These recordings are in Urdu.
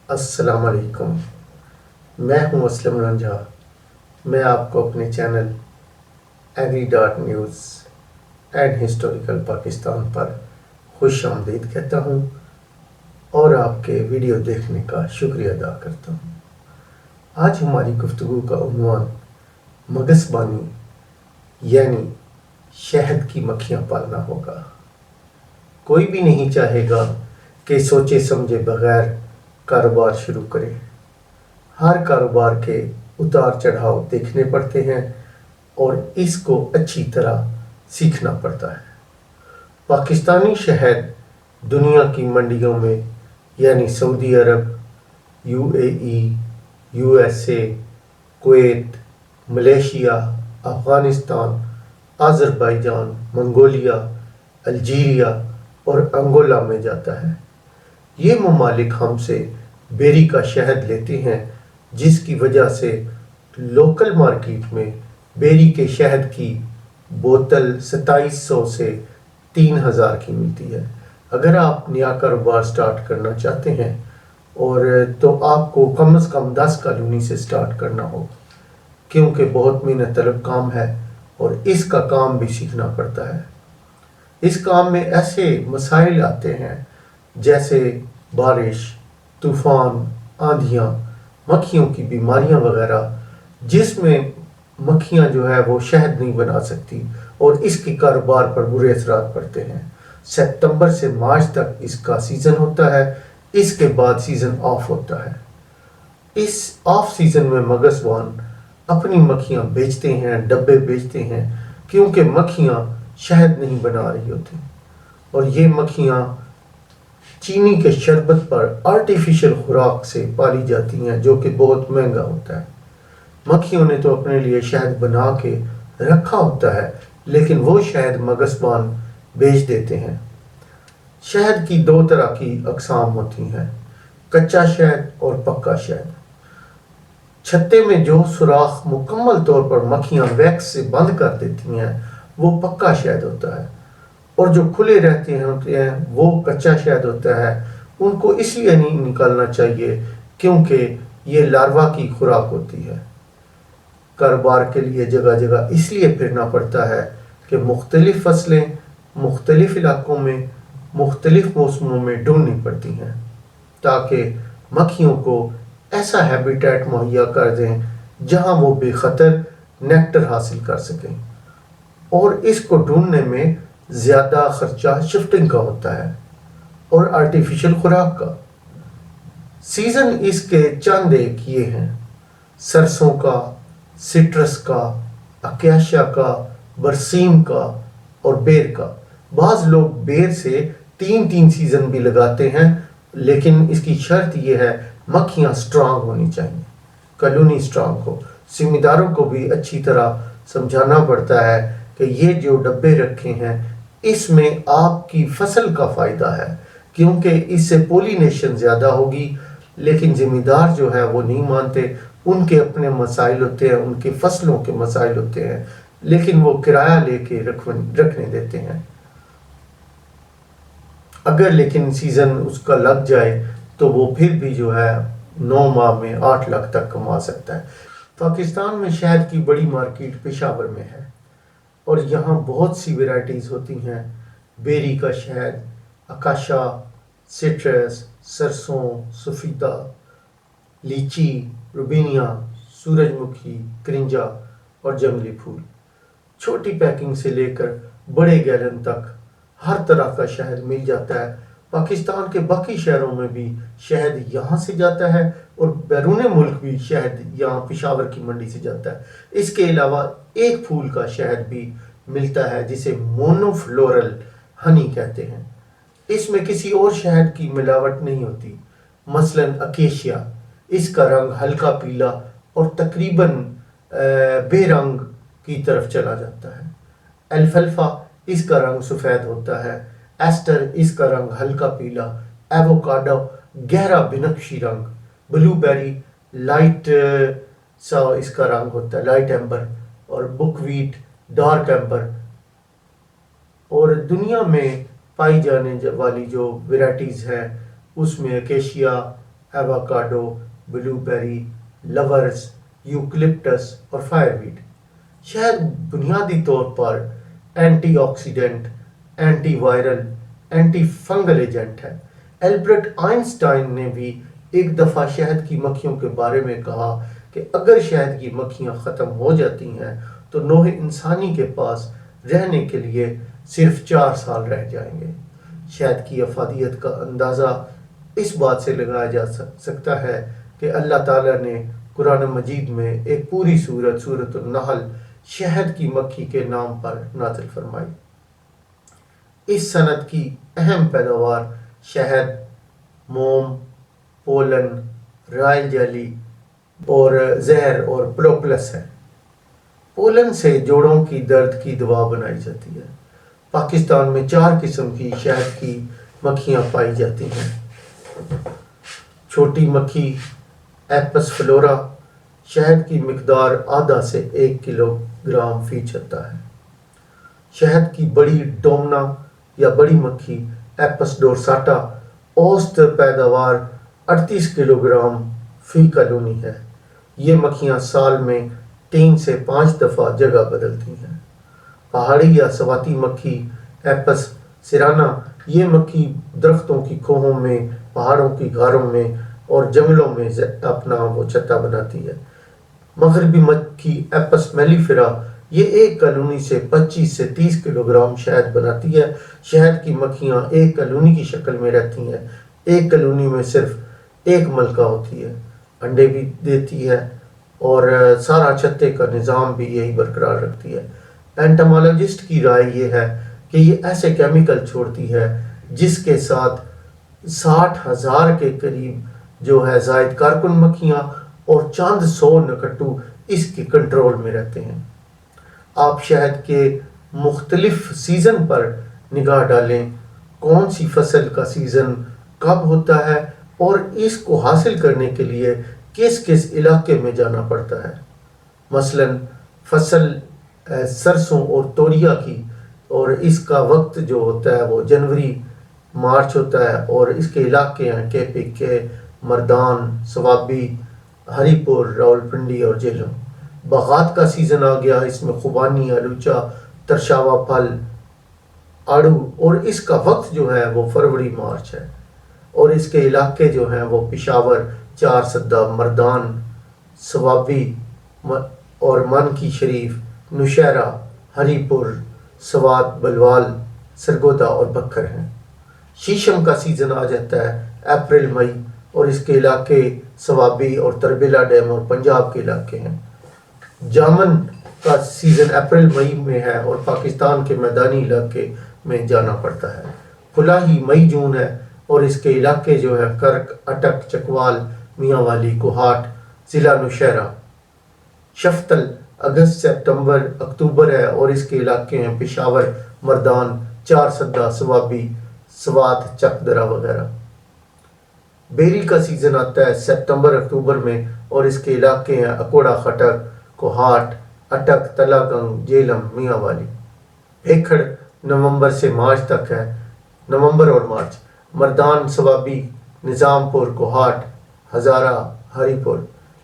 السلام علیکم، میں ہوں اسلم رنجھا۔ میں آپ کو اپنے channel agri dot news and historical Pakistan پر خوش آمدید کہتا ہوں اور آپ کے ویڈیو دیکھنے کا شکریہ ادا کرتا ہوں۔ آج ہماری گفتگو کا عنوان مگس بانی یعنی شہد کی مکھیاں پالنا ہوگا۔ کوئی بھی نہیں چاہے گا کہ سوچے سمجھے بغیر کاروبار شروع کرے۔ ہر کاروبار کے اتار چڑھاؤ دیکھنے پڑتے ہیں اور اس کو اچھی طرح سیکھنا پڑتا ہے۔ پاکستانی شہد دنیا کی منڈیوں میں یعنی Saudi Arab, UAE، USA، Kuwait, Malaysia, Afghanistan, Azerbaijan, Mongolia, Algeria اور انگولا میں جاتا ہے۔ یہ ممالک ہم سے بیری کا شہد لیتے ہیں، جس کی وجہ سے لوکل مارکیٹ میں بیری کے شہد کی بوتل 2700 سے 3000 کی ملتی ہے۔ اگر آپ نیا کاروبار سٹارٹ کرنا چاہتے ہیں تو آپ کو کم از کم 10 کالونی سے سٹارٹ کرنا ہوگا، کیونکہ بہت محنت طلب کام ہے اور اس کا کام بھی سیکھنا پڑتا ہے۔ اس کام میں ایسے مسائل آتے ہیں جیسے بارش، طوفان، آندھیاں، مکھیوں کی بیماریاں وغیرہ، جس میں مکھیاں جو ہے وہ شہد نہیں بنا سکتی اور اس کے کاروبار پر برے اثرات پڑتے ہیں۔ ستمبر سے مارچ تک اس کا سیزن ہوتا ہے، اس کے بعد سیزن آف ہوتا ہے۔ اس آف سیزن میں مگس وان اپنی مکھیاں بیچتے ہیں، ڈبے بیچتے ہیں، کیونکہ مکھیاں شہد نہیں بنا رہی ہوتی اور یہ مکھیاں چینی کے شربت پر آرٹیفیشل خوراک سے پالی جاتی ہیں، جو کہ بہت مہنگا ہوتا ہے۔ مکھیوں نے تو اپنے لیے شہد بنا کے رکھا ہوتا ہے، لیکن وہ شہد مگس بان بیچ دیتے ہیں۔ شہد کی 2 طرح کی اقسام ہوتی ہیں، کچا شہد اور پکا شہد۔ چھتے میں جو سوراخ مکمل طور پر مکھیاں ویکس سے بند کر دیتی ہیں وہ پکا شہد ہوتا ہے، اور جو کھلے رہتے ہیں وہ کچا شہد ہوتا ہے۔ ان کو اس لیے نہیں نکالنا چاہیے کیونکہ یہ لاروا کی خوراک ہوتی ہے۔ کاروبار کے لیے جگہ جگہ اس لیے پھرنا پڑتا ہے کہ مختلف فصلیں مختلف علاقوں میں مختلف موسموں میں ڈھونڈنی پڑتی ہیں، تاکہ مکھیوں کو ایسا ہیبیٹیٹ مہیا کر دیں جہاں وہ بے خطر نیکٹر حاصل کر سکیں، اور اس کو ڈھونڈنے میں زیادہ خرچہ شفٹنگ کا ہوتا ہے اور آرٹیفیشل خوراک کا۔ سیزن اس کے چند ایک یہ ہیں: سرسوں کا، سٹرس کا، اکیشیا کا، برسیم کا اور بیر کا۔ بعض لوگ بیر سے 3 سیزن بھی لگاتے ہیں، لیکن اس کی شرط یہ ہے مکھیاں سٹرانگ ہونی چاہیے، کالونی سٹرانگ ہو۔ ذمہ داروں کو بھی اچھی طرح سمجھانا پڑتا ہے کہ یہ جو ڈبے رکھے ہیں اس میں آپ کی فصل کا فائدہ ہے، کیونکہ اس سے پولینیشن زیادہ ہوگی، لیکن ذمہ دار جو ہے وہ نہیں مانتے۔ ان کے اپنے مسائل ہوتے ہیں، ان کے فصلوں کے مسائل ہوتے ہیں، لیکن وہ کرایہ لے کے رکھنے دیتے ہیں۔ اگر لیکن سیزن اس کا لگ جائے تو وہ پھر بھی جو ہے 9 ماہ میں 8 لاکھ تک کما سکتا ہے۔ پاکستان میں شہد کی بڑی مارکیٹ پشاور میں ہے اور یہاں بہت سی ویرائٹیز ہوتی ہیں: بیری کا شہد، اکاشا، سٹرس، سرسوں، سفیدہ، لیچی، روبینیا، سورج مکھی، کرنجا اور جنگلی پھول۔ چھوٹی پیکنگ سے لے کر بڑے گیلن تک ہر طرح کا شہد مل جاتا ہے۔ پاکستان کے باقی شہروں میں بھی شہد یہاں سے جاتا ہے اور بیرون ملک بھی شہد یہاں پشاور کی منڈی سے جاتا ہے۔ اس کے علاوہ ایک پھول کا شہد بھی ملتا ہے جسے مونو فلورل ہنی کہتے ہیں۔ اس میں کسی اور شہد کی ملاوٹ نہیں ہوتی، مثلاً اکیشیا، اس کا رنگ ہلکا پیلا اور تقریباً بے رنگ کی طرف چلا جاتا ہے۔ الفلفا، اس کا رنگ سفید ہوتا ہے۔ ایسٹر، اس کا رنگ ہلکا پیلا۔ ایووکاڈو، گہرا بنفشی رنگ۔ بلو بیری، لائٹ سا اس کا رنگ ہوتا ہے، لائٹ ایمبر۔ اور بک ویٹ، ڈارک ایمبر۔ اور دنیا میں پائی جانے والی جو ویرائٹیز ہیں اس میں اکیشیا، avocado, blueberry, lovers, eucalyptus اور فائر ویڈ۔ شہد بنیادی طور پر antioxidant, antiviral, antifungal agent ہے۔ البرٹ آئنسٹائن نے بھی ایک دفعہ شہد کی مکھیوں کے بارے میں کہا کہ اگر شہد کی مکھیاں ختم ہو جاتی ہیں تو نوع انسانی کے پاس رہنے کے لیے صرف 4 سال رہ جائیں گے۔ شہد کی افادیت کا اندازہ اس بات سے لگایا جا سکتا ہے کہ اللہ تعالیٰ نے قرآن مجید میں ایک پوری سورۃ النحل شہد کی مکھی کے نام پر نازل فرمائی۔ اس صنعت کی اہم پیداوار شہد، موم، پولن، رائل جیلی اور زہر اور پروپلس ہے۔ پولن سے جوڑوں کی درد کی دوا بنائی جاتی ہے۔ پاکستان میں 4 قسم کی شہد کی مکھیاں پائی جاتی ہیں۔ چھوٹی مکھی ایپس فلورا شہد کی مقدار آدھا سے 1 کلو گرام فی چھتا ہے۔ شہد کی بڑی ڈومنا یا بڑی مکھی ایپس ڈورساٹا اوسط پیداوار 38 کلو گرام فی کالونی ہے۔ یہ مکھیاں سال میں 3 سے 5 دفعہ جگہ بدلتی ہیں۔ پہاڑی یا سواتی مکھی ایپس سرانا یہ مکھی درختوں کی کھوہوں میں، پہاڑوں کی غاروں میں اور جنگلوں میں اپنا وہ چھتا بناتی ہے۔ مغربی مکھی ایپس میلیفیرا یہ ایک کالونی سے 25 سے 30 کلو گرام شہد بناتی ہے۔ شہد کی مکھیاں ایک کالونی کی شکل میں رہتی ہیں۔ ایک کالونی میں صرف ایک ملکہ ہوتی ہے، انڈے بھی دیتی ہے اور سارا چھتے کا نظام بھی یہی برقرار رکھتی ہے۔ اینٹامالوجسٹ کی رائے یہ ہے کہ یہ ایسے کیمیکل چھوڑتی ہے جس کے ساتھ 60,000 کے قریب جو ہے زائد کارکن مکھیاں اور چند 100 نکٹو اس کے کنٹرول میں رہتے ہیں۔ آپ شہد کے مختلف سیزن پر نگاہ ڈالیں، کون سی فصل کا سیزن کب ہوتا ہے اور اس کو حاصل کرنے کے لیے کس کس علاقے میں جانا پڑتا ہے۔ مثلا فصل سرسوں اور توریا کی، اور اس کا وقت جو ہوتا ہے وہ جنوری مارچ ہوتا ہے، اور اس کے علاقے ہیں کے پی کے، مردان، سوابی، ہری پور، راولپنڈی اور جہلم۔ باغات کا سیزن آ گیا، اس میں خوبانی، آلوچہ، ترشاوا پھل، آڑو، اور اس کا وقت جو ہے وہ فروری مارچ ہے، اور اس کے علاقے جو ہیں وہ پشاور، چار سدہ، مردان، سوابی اور من کی شریف، نوشہرہ، ہری پور، سوات، بلوال، سرگودا اور بکھر ہیں۔ شیشم کا سیزن آ جاتا ہے اپریل مئی، اور اس کے علاقے سوابی اور تربیلا ڈیم اور پنجاب کے علاقے ہیں۔ جامن کا سیزن اپریل مئی میں ہے اور پاکستان کے میدانی علاقے میں جانا پڑتا ہے۔ کلاہی مئی جون ہے اور اس کے علاقے جو ہے کرک، اٹک، چکوال، میاں والی، کوہاٹ، ضلع نوشہرہ۔ شفتل اگست سپتمبر اکتوبر ہے اور اس کے علاقے ہیں پشاور، مردان، چار سدہ، سوابی، سوات، چک درہ وغیرہ۔ بیری کا سیزن آتا ہے سپتمبر اکتوبر میں اور اس کے علاقے ہیں اکوڑا، خٹک، کوہاٹ، اٹک، تلا گنگ، جیلم، میاں والی۔ بھیکھڑ نومبر سے مارچ تک ہے، نومبر اور مارچ۔ مردان، سوابی، نظام پور، کوہاٹ، ہزارہ، ہری پور۔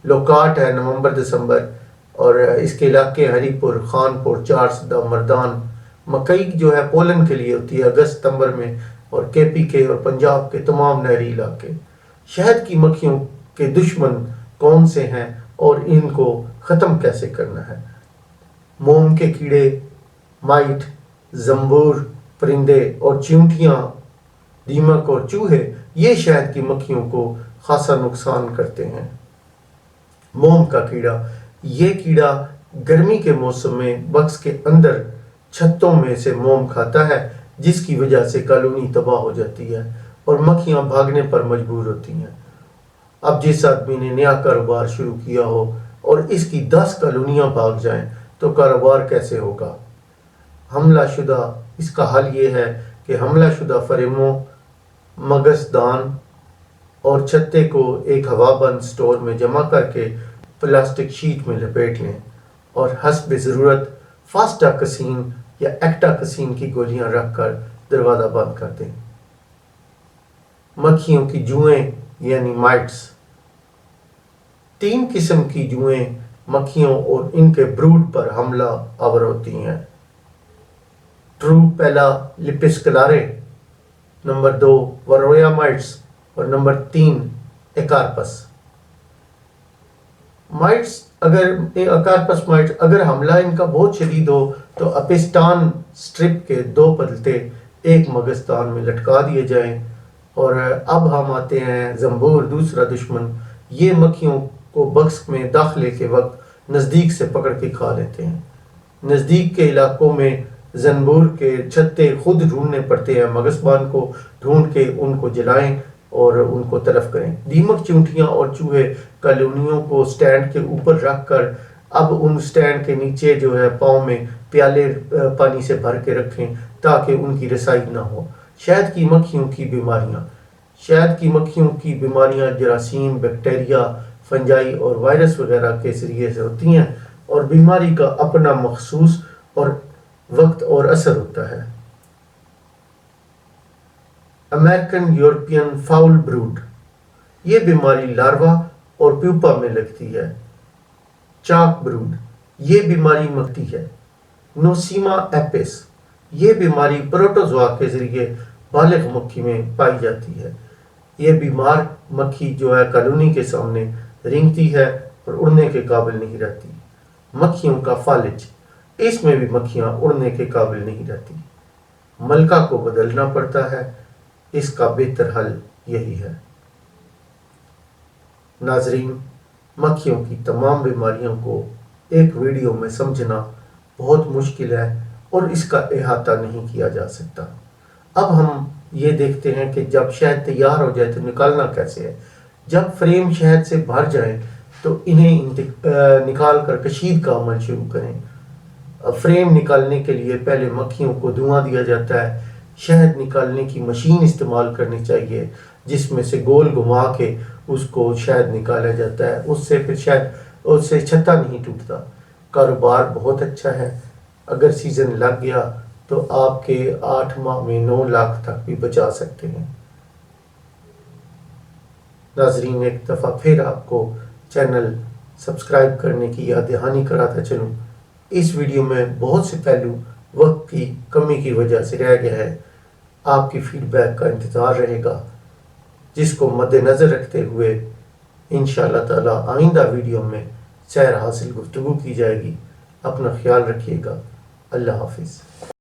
لوکاٹ ہے نومبر دسمبر اور اس کے علاقے ہری پور، خان پور، چار سدہ، مردان۔ مکئی جو ہے پولن کے لیے ہوتی ہے اگست ستمبر میں، اور کے پی کے اور پنجاب کے تمام نہری علاقے۔ شہد کی مکھیوں کے دشمن کون سے ہیں اور ان کو ختم کیسے کرنا ہے؟ موم کے کیڑے، مائٹ، زنبور پرندے اور چیونٹیاں، دیمک اور چوہے یہ شہد کی مکھیوں کو خاصا نقصان کرتے ہیں۔ موم کا کیڑا، یہ کیڑا گرمی کے موسم میں بکس کے اندر چھتوں میں سے موم کھاتا ہے، جس کی وجہ سے کالونی تباہ ہو جاتی ہے اور مکھیاں بھاگنے پر مجبور ہوتی ہیں۔ اب جس آدمی نے نیا کاروبار شروع کیا ہو اور اس کی 10 کالونیاں بھاگ جائیں تو کاروبار کیسے ہوگا؟ حملہ شدہ، اس کا حل یہ ہے کہ حملہ شدہ فریموں، مگس دان اور چھتے کو ایک ہوا بند سٹور میں جمع کر کے پلاسٹک شیٹ میں لپیٹ لیں اور حسب ضرورت فاسٹا کسین یا ایکٹا کسین کی گولیاں رکھ کر دروازہ بند کر دیں۔ مکھیوں کی جوئیں یعنی مائٹس۔ 3 قسم کی جوئیں مکھیوں اور ان کے بروڈ پر حملہ آور ہوتی ہیں: ٹروپیلا لیپسکلارے، نمبر 2 ورویا مائٹس اور نمبر 3 ایکارپس مائٹس۔ اکارپس مائٹس اگر حملہ ان کا بہت شدید ہو تو اپسٹان سٹرپ کے 2 پلتے ایک مغزدان میں لٹکا دیے جائیں۔ اور اب ہم آتے ہیں زنبور، دوسرا دشمن۔ یہ مکھیوں کو بکس میں داخلے کے وقت نزدیک سے پکڑ کے کھا لیتے ہیں۔ نزدیک کے علاقوں میں زنبور کے چھتے خود ڈھونڈنے پڑتے ہیں۔ مغزبان کو ڈھونڈ کے ان کو جلائیں اور ان کو تلف کریں۔ دیمک، چونٹیاں اور چوہے کالونیوں کو سٹینڈ کے اوپر رکھ کر اب ان سٹینڈ کے نیچے جو ہے پاؤں میں پیالے پانی سے بھر کے رکھیں تاکہ ان کی رسائی نہ ہو۔ شہد کی مکھیوں کی بیماریاں۔ شہد کی مکھیوں کی بیماریاں جراثیم، بیکٹیریا، فنجائی اور وائرس وغیرہ کے ذریعے سے ہوتی ہیں اور بیماری کا اپنا مخصوص اور وقت اور اثر ہوتا ہے۔ American European foul brood. یہ بیماری لاروا اور پیوپا میں لگتی ہے۔ Chalk brood. یہ بیماری مکھتی ہے۔ Nosema apis. یہ بیماری پروٹوزوا کے ذریعے بالغ مکھی میں پائی جاتی ہے۔ یہ بیمار مکھی جو ہے کالونی کے سامنے رینگتی ہے اور اڑنے کے قابل نہیں رہتی۔ مکھیوں کا فالج۔ اس میں بھی مکھیاں اڑنے کے قابل نہیں رہتی۔ ملکہ کو بدلنا پڑتا ہے۔ اس کا بہتر حل یہی ہے۔ ناظرین، مکھیوں کی تمام بیماریوں کو ایک ویڈیو میں سمجھنا بہت مشکل ہے اور اس کا احاطہ نہیں کیا جا سکتا۔ اب ہم یہ دیکھتے ہیں کہ جب شہد تیار ہو جائے تو نکالنا کیسے ہے۔ جب فریم شہد سے بھر جائیں تو انہیں نکال کر کشید کا عمل شروع کریں۔ فریم نکالنے کے لیے پہلے مکھیوں کو دھواں دیا جاتا ہے۔ شہد نکالنے کی مشین استعمال کرنی چاہیے جس میں سے گول گھما کے اس کو شہد نکالا جاتا ہے۔ اس سے پھر شہد اس سے چھتا نہیں ٹوٹتا۔ کاروبار بہت اچھا ہے۔ اگر سیزن لگ گیا تو آپ کے 8 ماہ میں 9 لاکھ تک بھی بچا سکتے ہیں۔ ناظرین، ایک دفعہ پھر آپ کو چینل سبسکرائب کرنے کی یاد دہانی کراتا چلوں۔ اس ویڈیو میں بہت سے پہلو وقت کی کمی کی وجہ سے رہ گیا ہے۔ آپ کی فیڈ بیک کا انتظار رہے گا جس کو مد نظر رکھتے ہوئے انشاءاللہ تعالی آئندہ ویڈیو میں سیر حاصل گفتگو کی جائے گی۔ اپنا خیال رکھیے گا۔ اللہ حافظ۔